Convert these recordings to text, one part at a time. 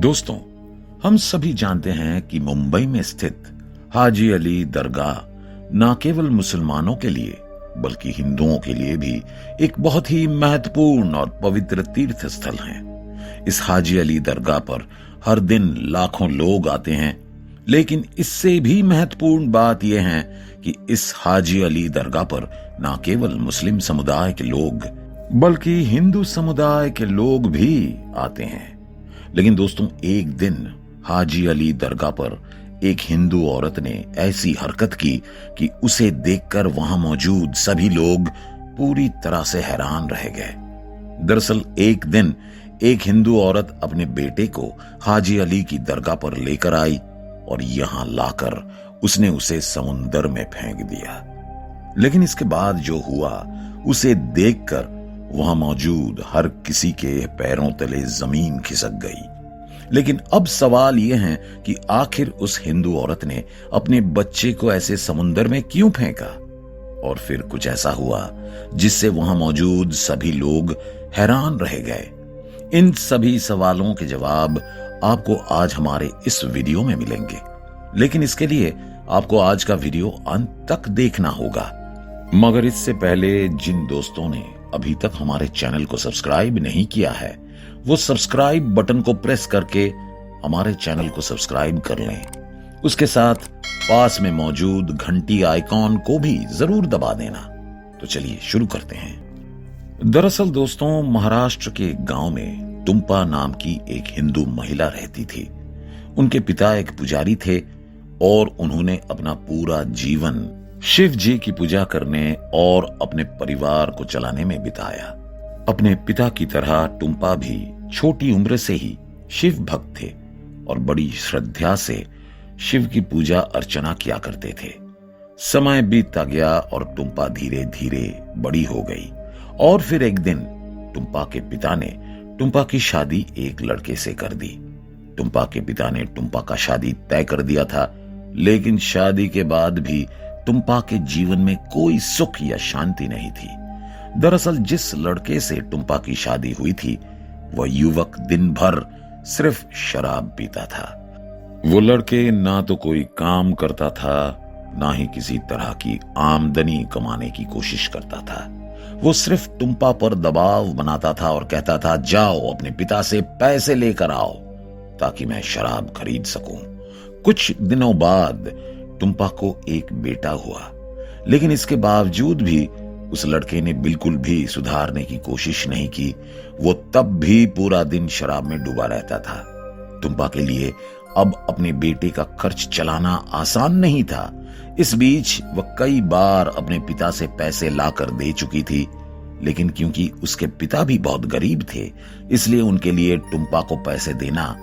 दोस्तों, हम सभी जानते हैं कि मुंबई में स्थित हाजी अली दरगाह न केवल मुसलमानों के लिए बल्कि हिंदुओं के लिए भी एक बहुत ही महत्वपूर्ण और पवित्र तीर्थ स्थल है। इस हाजी अली दरगाह पर हर दिन लाखों लोग आते हैं, लेकिन इससे भी महत्वपूर्ण बात यह है कि इस हाजी अली दरगाह पर न केवल मुस्लिम समुदाय के लोग बल्कि हिंदू समुदाय के लोग भी आते हैं। लेकिन दोस्तों, एक दिन हाजी अली दरगाह पर एक हिंदू औरत ने ऐसी हरकत की कि उसे देखकर वहां मौजूद सभी लोग पूरी तरह से हैरान रह गए। दरअसल एक दिन एक हिंदू औरत अपने बेटे को हाजी अली की दरगाह पर लेकर आई और यहां लाकर उसने उसे समुंदर में फेंक दिया। लेकिन इसके बाद जो हुआ उसे देखकर वहां मौजूद हर किसी के पैरों तले जमीन खिसक गई। लेकिन अब सवाल यह है कि आखिर उस हिंदू औरत ने अपने बच्चे को ऐसे समुंदर में क्यों फेंका, और फिर कुछ ऐसा हुआ जिससे वहां मौजूद सभी लोग हैरान रह गए। इन सभी सवालों के जवाब आपको आज हमारे इस वीडियो में मिलेंगे, लेकिन इसके लिए आपको आज का वीडियो अंत तक देखना होगा। मगर इससे पहले जिन दोस्तों ने अभी तक हमारे चैनल को सब्सक्राइब नहीं किया है, वो सब्सक्राइब बटन को प्रेस करके हमारे चैनल को सब्सक्राइब कर लें। उसके साथ पास में मौजूद घंटी आइकॉन को भी जरूर दबा देना। तो चलिए शुरू करते हैं। दरअसल दोस्तों, महाराष्ट्र के एक गांव में टुम्पा नाम की एक हिंदू महिला रहती थी। उनके पिता एक पुजारी थे और उन्होंने अपना पूरा जीवन शिव जी की पूजा करने और अपने परिवार को चलाने में बिताया। अपने पिता की तरह टुम्पा भी छोटी उम्र से ही शिव भक्त थे और बड़ी श्रद्धा से शिव की पूजा अर्चना किया करते थे। समय बीतता गया और टुम्पा धीरे धीरे बड़ी हो गई और फिर एक दिन टुम्पा के पिता ने टुम्पा की शादी एक लड़के से कर दी। टुम्पा के पिता ने टुम्पा का शादी तय कर दिया था, लेकिन शादी के बाद भी टुम्पा के जीवन में कोई सुख या शांति नहीं थी। दरअसल जिस लड़के से टुम्पा की शादी हुई थी, वह युवक दिन भर सिर्फ शराब पीता था। वो लड़के ना तो कोई काम करता था, ना ही किसी तरह की आमदनी कमाने की कोशिश करता था। वो सिर्फ टुम्पा पर दबाव बनाता था और कहता था, जाओ अपने पिता से पैसे लेकर आओ ताकि मैं शराब खरीद सकूं। कुछ दिनों बाद टुम्पा को एक बेटा हुआ, लेकिन इसके बावजूद भी उस लड़के ने बिल्कुल भी सुधारने की कोशिश नहीं की। वो तब भी पूरा दिन शराब में डूबा रहता था। टुम्पा के लिए अब अपने बेटे का खर्च चलाना आसान नहीं था। इस बीच वह कई बार अपने पिता से पैसे लाकर दे चुकी थी, लेकिन क्योंकि उसके पिता भी बहुत गरीब थे, इसलिए उनके लिए टुम्पा को पैसे देना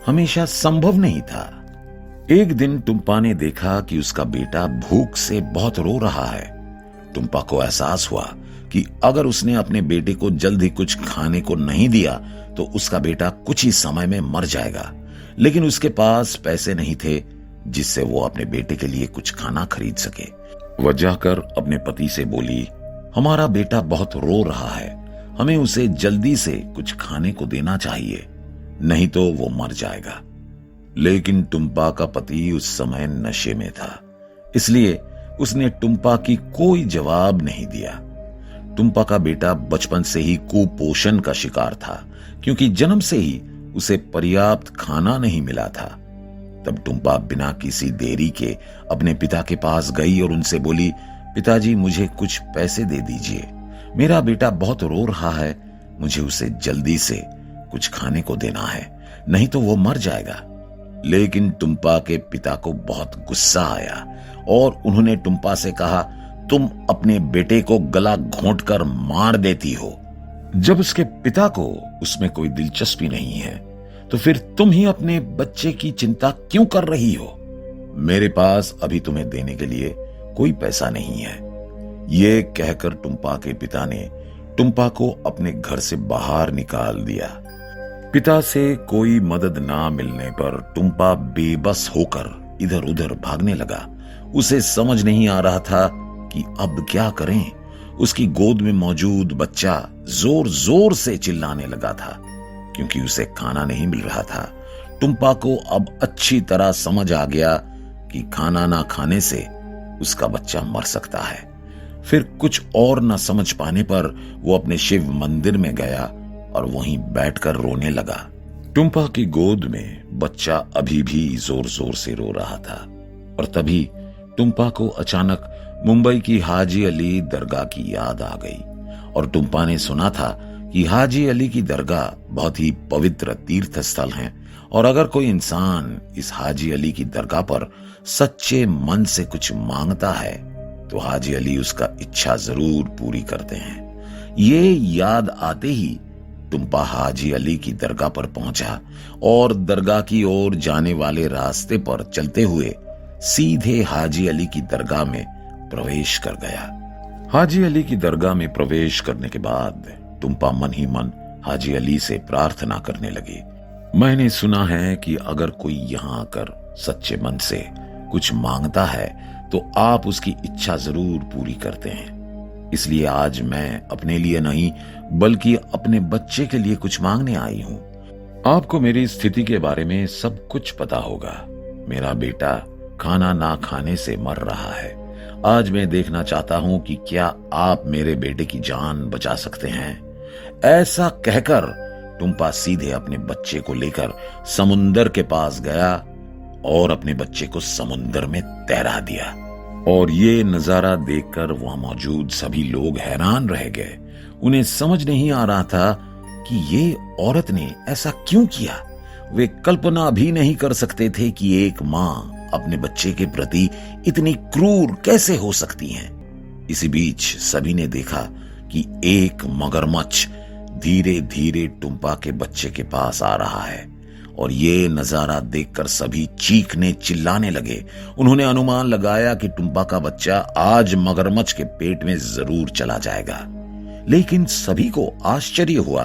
हमेशा संभव नहीं था। एक दिन टुम्पा ने देखा कि उसका बेटा भूख से बहुत रो रहा है। टुम्पा को एहसास हुआ कि अगर उसने अपने बेटे को जल्द ही कुछ खाने को नहीं दिया तो उसका बेटा कुछ ही समय में मर जाएगा। लेकिन उसके पास पैसे नहीं थे जिससे वो अपने बेटे के लिए कुछ खाना खरीद सके। वह जाकर अपने पति से बोली, हमारा बेटा बहुत रो रहा है, हमें उसे जल्दी से कुछ खाने को देना चाहिए, नहीं तो वो मर जाएगा। लेकिन टुम्पा का पति उस समय नशे में था, इसलिए उसने टुम्पा की कोई जवाब नहीं दिया। टुम्पा का बेटा बचपन से ही कुपोषण का शिकार था, क्योंकि जन्म से ही उसे पर्याप्त खाना नहीं मिला था। तब टुम्पा बिना किसी देरी के अपने पिता के पास गई और उनसे बोली, पिताजी मुझे कुछ पैसे दे दीजिए, मेरा बेटा बहुत रो रहा है, मुझे उसे जल्दी से कुछ खाने को देना है, नहीं तो वो मर जाएगा। लेकिन टुम्पा के पिता को बहुत गुस्सा आया और उन्होंने टुम्पा से कहा, तुम अपने बेटे को गला घोंटकर मार देती हो। जब उसके पिता को उसमें कोई दिलचस्पी नहीं है, तो फिर तुम ही अपने बच्चे की चिंता क्यों कर रही हो? मेरे पास अभी तुम्हें देने के लिए कोई पैसा नहीं है। ये कहकर टुम्पा के पिता ने टुम्पा को अपने घर से बाहर निकाल दिया। पिता से कोई मदद ना मिलने पर टुम्पा बेबस होकर इधर उधर भागने लगा। उसे समझ नहीं आ रहा था कि अब क्या करें। उसकी गोद में मौजूद बच्चा जोर जोर से चिल्लाने लगा था क्योंकि उसे खाना नहीं मिल रहा था। टुम्पा को अब अच्छी तरह समझ आ गया कि खाना ना खाने से उसका बच्चा मर सकता है। फिर कुछ और न समझ पाने पर वो अपने शिव मंदिर में गया और वहीं बैठकर रोने लगा। टुम्पा की गोद में बच्चा अभी भी जोर जोर से रो रहा था और तभी टुम्पा को अचानक मुंबई की हाजी अली दरगाह की याद आ गई। और टुम्पा ने सुना था कि हाजी अली की दरगाह बहुत ही पवित्र तीर्थ स्थल है और अगर कोई इंसान इस हाजी अली की दरगाह पर सच्चे मन से कुछ मांगता है तो हाजी अली उसका इच्छा जरूर पूरी करते हैं। ये याद आते ही टुम्पा हाजी अली की दरगाह पर पहुंचा और दरगाह की ओर जाने वाले रास्ते पर चलते हुए सीधे हाजी अली की दरगाह में प्रवेश कर गया। हाजी अली की दरगाह में प्रवेश करने के बाद टुम्पा मन ही मन हाजी अली से प्रार्थना करने लगी। मैंने सुना है कि अगर कोई यहाँ आकर सच्चे मन से कुछ मांगता है तो आप उसकी इच्छा जरूर पूरी करते हैं। इसलिए आज मैं अपने लिए नहीं बल्कि अपने बच्चे के लिए कुछ मांगने आई हूं। आपको मेरी स्थिति के बारे में सब कुछ पता होगा। मेरा बेटा खाना ना खाने से मर रहा है। आज मैं देखना चाहता हूं कि क्या आप मेरे बेटे की जान बचा सकते हैं। ऐसा कहकर टुम्पा सीधे अपने बच्चे को लेकर समुंदर के पास गया और अपने बच्चे को समुंदर में तैरा दिया। और ये नजारा देखकर वहां मौजूद सभी लोग हैरान रह गए। उन्हें समझ नहीं आ रहा था कि ये औरत ने ऐसा क्यों किया। वे कल्पना भी नहीं कर सकते थे कि एक मां अपने बच्चे के प्रति इतनी क्रूर कैसे हो सकती है। इसी बीच सभी ने देखा कि एक मगरमच्छ धीरे धीरे टुम्पा के बच्चे के पास आ रहा है और ये नजारा देखकर सभी चीखने चिल्लाने लगे। उन्होंने अनुमान लगाया कि टुम्पा का बच्चा आज मगरमच्छ के पेट में जरूर चला जाएगा। लेकिन सभी को आश्चर्य हुआ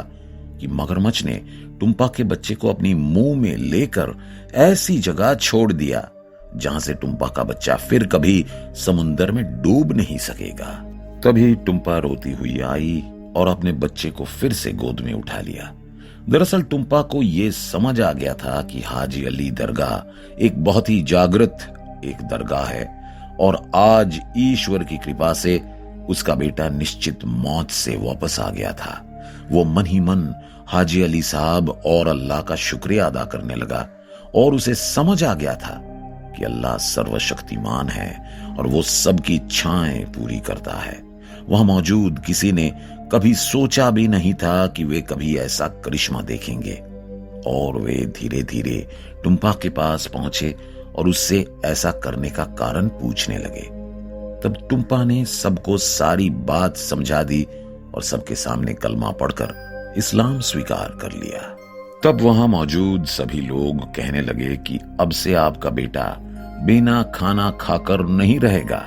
कि मगरमच्छ ने टुम्पा के बच्चे को अपनी मुंह में लेकर ऐसी जगह छोड़ दिया जहां से टुम्पा का बच्चा फिर कभी समुंदर में डूब नहीं सकेगा। तभी टुम्पा रोती हुई आई और अपने बच्चे को फिर से गोद में उठा लिया। दरअसल टुम्पा को यह समझ आ गया था कि हाजी अली दरगाह एक बहुत ही जागृत एक दरगाह है और आज ईश्वर की कृपा से उसका बेटा निश्चित मौत से वापस आ गया था। वो मन ही मन हाजी अली साहब और अल्लाह का शुक्रिया अदा करने लगा और उसे समझ आ गया था कि अल्लाह सर्वशक्तिमान है और वो सबकी इच्छाएं पूरी करता है। वहां मौजूद किसी ने कभी सोचा भी नहीं था कि वे कभी ऐसा करिश्मा देखेंगे और वे धीरे धीरे टुम्पा के पास पहुंचे और उससे ऐसा करने का कारण पूछने लगे। तब टुम्पा ने सबको सारी बात समझा दी और सबके सामने कलमा पढ़कर इस्लाम स्वीकार कर लिया। तब वहां मौजूद सभी लोग कहने लगे कि अब से आपका बेटा बिना खाना खाकर नहीं रहेगा,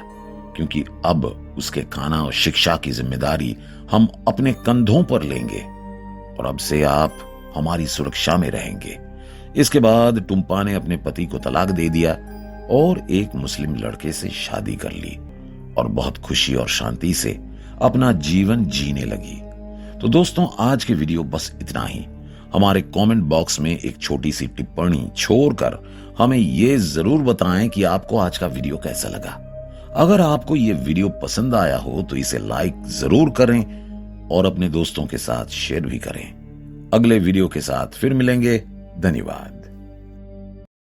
क्योंकि अब उसके खाना और शिक्षा की जिम्मेदारी हम अपने कंधों पर लेंगे और अब से आप हमारी सुरक्षा में रहेंगे। इसके बाद टुम्पा ने अपने पति को तलाक दे दिया और एक मुस्लिम लड़के से शादी कर ली और बहुत खुशी और शांति से अपना जीवन जीने लगी। तो दोस्तों, आज के वीडियो बस इतना ही। हमारे कमेंट बॉक्स में एक छोटी सी टिप्पणी छोड़कर हमें ये जरूर बताएं कि आपको आज का वीडियो कैसा लगा। अगर आपको ये वीडियो पसंद आया हो तो इसे लाइक जरूर करें और अपने दोस्तों के साथ शेयर भी करें। अगले वीडियो के साथ फिर मिलेंगे। धन्यवाद।